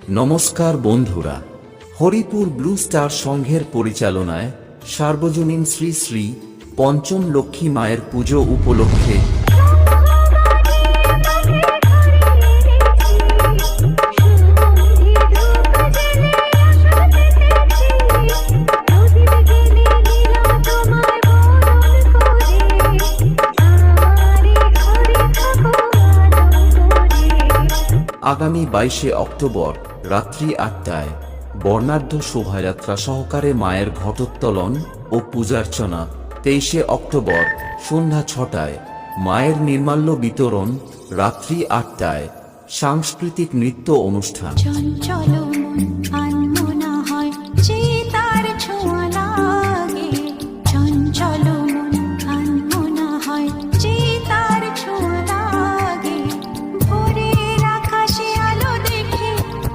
নমস্কার বন্ধুরা, Haripur blue star সংঘের পরিচালনায় সার্বজনীন শ্রী শ্রী পঞ্চম লক্ষ্মী মায়ের পুজো উপলক্ষে আগামী 22শে অক্টোবর রাত্রি 8টায় বর্ণাঢ্য শোভাযাত্রা সহকারে মায়ের ঘটোত্তোলন ও পূজার্চনা। 23শে অক্টোবর সন্ধ্যা 6টায় মায়ের নির্মাল্য বিতরণ। রাত্রি 8টায় সাংস্কৃতিক নৃত্য অনুষ্ঠান।